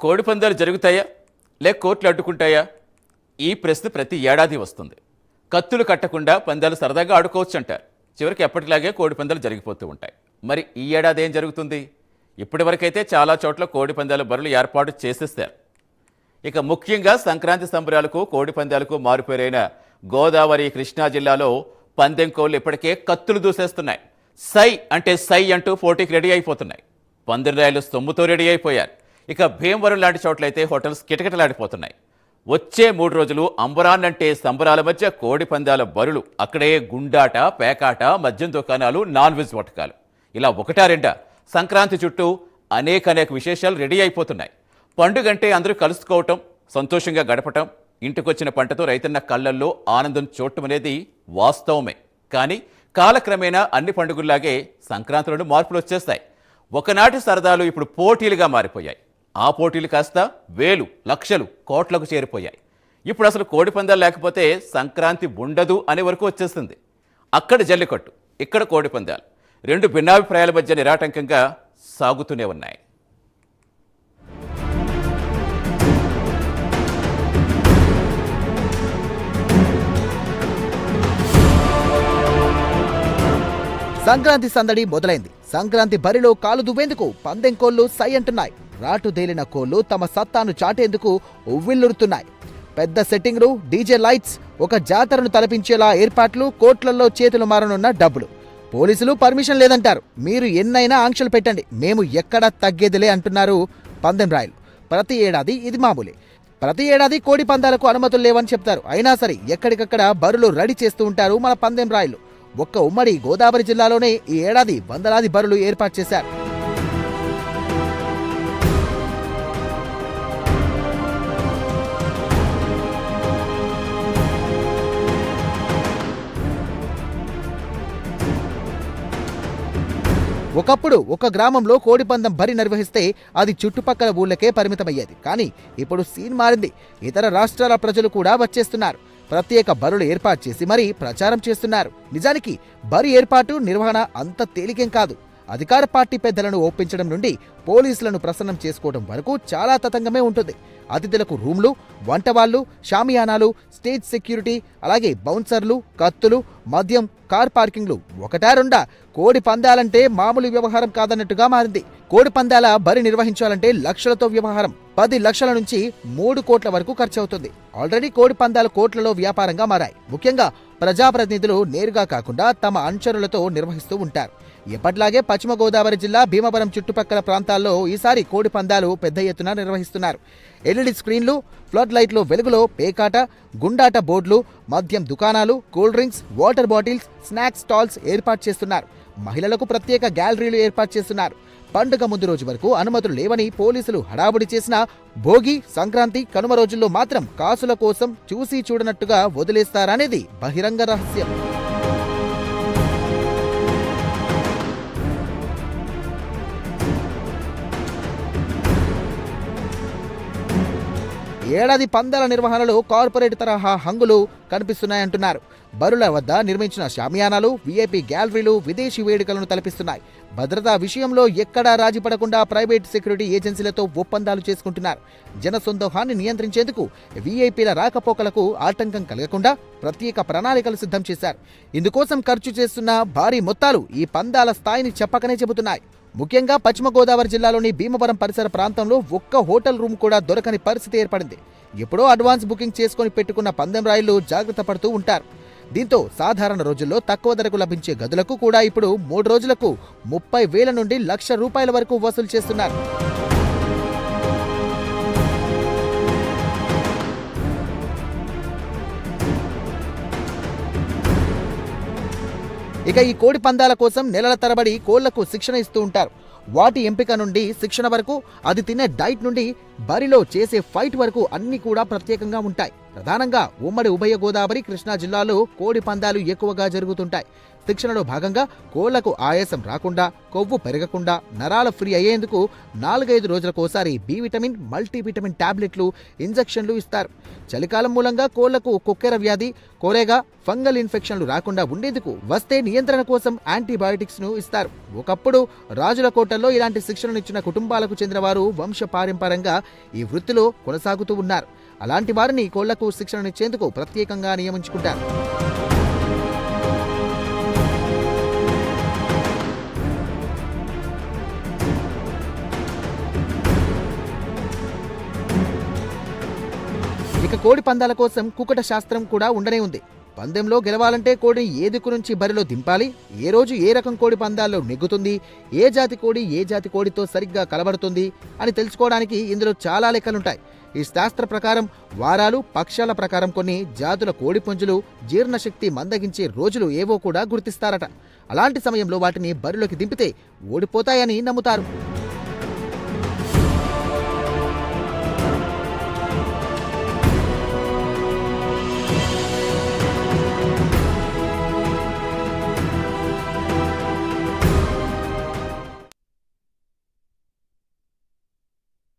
కోడి పందాలు జరుగుతాయా లేక కోర్టులు అడ్డుకుంటాయా? ఈ ప్రశ్న ప్రతి ఏడాది వస్తుంది. కత్తులు కట్టకుండా పందాలు సరదాగా ఆడుకోవచ్చు అంటారు. చివరికి ఎప్పటిలాగే కోడి పందాలు జరిగిపోతూ ఉంటాయి. మరి ఈ ఏడాది ఏం జరుగుతుంది? ఇప్పటి వరకైతే చాలా చోట్ల కోడి పందాల బరులు ఏర్పాటు చేసేస్తారు. ఇక ముఖ్యంగా సంక్రాంతి సంబరాలకు కోడి పందాలకు మారుపేరైన గోదావరి కృష్ణా జిల్లాలో పందెం కోళ్ళు ఇప్పటికే కత్తులు దూసేస్తున్నాయి. సై అంటే సై అంటూ పోటీకి రెడీ అయిపోతున్నాయి. పందిరాయలు సొమ్ముతో రెడీ అయిపోయారు. ఇక భీమవరం లాంటి చోట్లయితే హోటల్స్ కిటకిటలాడిపోతున్నాయి. వచ్చే 3 రోజులు అంబరాన్నంటే సంబరాల మధ్య కోడి పందాల బరులు, అక్కడే గుండాట, పేకాట, మద్యం దుకాణాలు, నాన్ వెజ్ వంటకాలు, ఇలా ఒకటా రెండా సంక్రాంతి చుట్టూ అనేక విశేషాలు రెడీ అయిపోతున్నాయి. పండుగంటే అందరూ కలుసుకోవటం, సంతోషంగా గడపటం, ఇంటికొచ్చిన పంటతో రైతన్న కళ్ళల్లో ఆనందం చూడటం అనేది వాస్తవమే. కానీ కాలక్రమేణా అన్ని పండుగల్లాగే సంక్రాంతిలోనూ మార్పులు వచ్చేస్తాయి. ఒకనాటి సరదాలు ఇప్పుడు పోటీలుగా మారిపోయాయి. ఆ పోటీలు కాస్త వేలు, లక్షలు, కోట్లకు చేరిపోయాయి. ఇప్పుడు అసలు కోడి పందాలు లేకపోతే సంక్రాంతి ఉండదు అనే వరకు వచ్చేస్తుంది. అక్కడ జల్లికట్టు, ఇక్కడ కోడి పందాలు, రెండు భిన్నాభిప్రాయాల మధ్య నిరాటంకంగా సాగుతూనే ఉన్నాయి. సంక్రాంతి సందడి మొదలైంది. సంక్రాంతి బరిలో కాలు దువ్వేందుకు పందెం కోళ్లు సై అంటున్నాయి. రాటు తేలిన కోళ్లు తమ సత్తాను చాటేందుకు ఉవ్విల్లురుతున్నాయి. పెద్ద సెట్టింగ్లు, డీజే లైట్స్, ఒక జాతరను తలపించేలా ఏర్పాట్లు, కోట్లల్లో చేతులు మారనున్న డబ్బులు. పోలీసులు పర్మిషన్ లేదంటారు. మీరు ఎన్నైనా ఆంక్షలు పెట్టండి, మేము ఎక్కడా తగ్గేదిలే అంటున్నారు పందెం రాయలు. ప్రతి ఏడాది ఇది మామూలే. ప్రతి ఏడాది కోడి పందాలకు అనుమతులు లేవని చెప్తారు. అయినా సరే ఎక్కడికక్కడ బరులు రెడీ చేస్తూ ఉంటారు మన పందెం రాయలు. ఒక్క ఉమ్మడి గోదావరి జిల్లాలోనే ఈ ఏడాది వందలాది బరులు ఏర్పాటు చేశారు. ఒకప్పుడు ఒక గ్రామంలో కోడిపందం బరి నిర్వహిస్తే అది చుట్టుపక్కల ఊళ్ళకే పరిమితమయ్యేది. కానీ ఇప్పుడు సీన్ మారింది. ఇతర రాష్ట్రాల ప్రజలు కూడా వచ్చేస్తున్నారు. ప్రత్యేక బరులు ఏర్పాటు చేసి మరీ ప్రచారం చేస్తున్నారు. నిజానికి బరి ఏర్పాటు, నిర్వహణ అంత తేలికేం కాదు. అధికార పార్టీ పెద్దలను ఒప్పించడం నుండి పోలీసులను ప్రసన్నం చేసుకోవడం వరకు చాలా తతంగమే ఉంటుంది. అతిథులకు రూమ్లు, వంటవాళ్లు, షామియానాలు, స్టేజ్ సెక్యూరిటీ, అలాగే బౌన్సర్లు, కత్తులు, మద్యం, కార్ పార్కింగ్లు, ఒకటా రెండా? కోడి పందాలంటే మామూలు వ్యవహారం కాదన్నట్టుగా మారింది. కోడి పందాల బరి నిర్వహించాలంటే లక్షలతో వ్యవహారం. 10 లక్షల నుంచి 3 కోట్ల వరకు ఖర్చవుతుంది. ఆల్రెడీ కోడి పందాలు కోట్లలో వ్యాపారంగా మారాయి. ముఖ్యంగా ప్రజాప్రతినిధులు నేరుగా కాకుండా తమ అనుచరులతో నిర్వహిస్తూ ఉంటారు. ఎప్పట్లాగే పశ్చిమ గోదావరి జిల్లా భీమవరం చుట్టుపక్కల ప్రాంతాల్లో ఈసారి కోడి పందాలు పెద్ద ఎత్తున నిర్వహిస్తున్నారు. ఎల్ఈడి స్క్రీన్లు, ఫ్లడ్ లైట్లు వెలుగులో పేకాట, గుండాట బోర్డులు, మద్యం దుకాణాలు, cool drinks, water bottles, snacks stalls ఏర్పాటు చేస్తున్నారు. మహిళలకు ప్రత్యేక గ్యాలరీలు ఏర్పాటు చేస్తున్నారు. పండుగ ముందు రోజు వరకు అనుమతులు లేవని పోలీసులు హడావుడి చేసినా భోగి, సంక్రాంతి, కనుమ రోజుల్లో మాత్రం కాసుల కోసం చూసి చూడనట్టుగా వదిలేస్తారనేది బహిరంగ రహస్యం. ఏడాది పందాల నిర్వహణలో కార్పొరేట్ తరహా హంగులు కనిపిస్తున్నాయంటున్నారు. బరుల వద్ద నిర్మించిన షామియానాలు, వీఐపీ గ్యాలరీలు విదేశీ వేడుకలను తలపిస్తున్నాయి. భద్రతా విషయంలో ఎక్కడా రాజీ పడకుండా ప్రైవేట్ సెక్యూరిటీ ఏజెన్సీలతో ఒప్పందాలు చేసుకుంటున్నారు. జనసందోహాన్ని నియంత్రించేందుకు వీఐపీల రాకపోకలకు ఆటంకం కలగకుండా ప్రత్యేక ప్రణాళికలు సిద్ధం చేశారు. ఇందుకోసం ఖర్చు చేస్తున్న భారీ మొత్తాలు ఈ పందాల స్థాయిని చెప్పకనే చెబుతున్నాయి. ముఖ్యంగా పశ్చిమ గోదావరి జిల్లాలోని భీమవరం పరిసర ప్రాంతంలో ఒక్క హోటల్ రూమ్ కూడా దొరకని పరిస్థితి ఏర్పడింది. ఎప్పుడో అడ్వాన్స్ బుకింగ్ చేసుకుని పెట్టుకున్న పందెం రాయుళ్లు జాగ్రత్త పడుతూ ఉంటారు. దీంతో సాధారణ రోజుల్లో తక్కువ ధరకు లభించే గదులకు కూడా ఇప్పుడు 3 రోజులకు 30,000 నుండి ₹1,00,000 వరకు వసూలు చేస్తున్నారు. ఇక ఈ కోడి పందాల కోసం నెలల తరబడి కోళ్లకు శిక్షణ ఇస్తూ ఉంటారు. వాటి ఎంపిక నుండి శిక్షణ వరకు, అది తినే డైట్ నుండి బరిలో చేసే ఫైట్ వరకు అన్నీ కూడా ప్రత్యేకంగా ఉంటాయి. ప్రధానంగా ఉమ్మడి ఉభయ గోదావరి కృష్ణా జిల్లాలో కోడి పందాలు ఎక్కువగా జరుగుతుంటాయి. శిక్షణలో భాగంగా కోళ్లకు ఆయాసం రాకుండా, కొవ్వు పెరగకుండా, నరాల ఫ్రీ అయ్యేందుకు 4-5 రోజులకోసారి బి విటమిన్, మల్టీవిటమిన్ టాబ్లెట్లు, ఇంజెక్షన్లు ఇస్తారు. చలికాలం మూలంగా కోళ్లకు కొక్కెర వ్యాధి, కోరేగా, ఫంగల్ ఇన్ఫెక్షన్లు రాకుండా ఉండేందుకు వస్తే నియంత్రణ కోసం యాంటీబయాటిక్స్ ను ఇస్తారు. ఒకప్పుడు రాజుల కోటల్లో ఇలాంటి శిక్షణనిచ్చిన కుటుంబాలకు చెందిన వారు వంశపారంపర్యంగా ఈ వృత్తిలో కొనసాగుతూ ఉన్నారు. అలాంటి వారిని కోళ్లకు శిక్షణనిచ్చేందుకు ప్రత్యేకంగా నియమించుకుంటారు. ఇక కోడి పందాల కోసం కుకట శాస్త్రం కూడా ఉండనే ఉంది. పందెంలో గెలవాలంటే కోడిని ఏ దిక్కు నుంచి బరిలో దింపాలి, ఏ రోజు ఏ రకం కోడి పందాల్లో నెగ్గుతుంది, ఏ జాతి కోడి ఏ జాతి కోడితో సరిగ్గా కలబడుతుంది అని తెలుసుకోవడానికి ఇందులో చాలా లెక్కలుంటాయి. ఈ శాస్త్ర ప్రకారం వారాలు, పక్షాల ప్రకారం కొన్ని జాతుల కోడి పుంజులు జీర్ణశక్తి మందగించే రోజులు ఏవో కూడా గుర్తిస్తారట. అలాంటి సమయంలో వాటిని బరిలోకి దింపితే ఓడిపోతాయని నమ్ముతారు.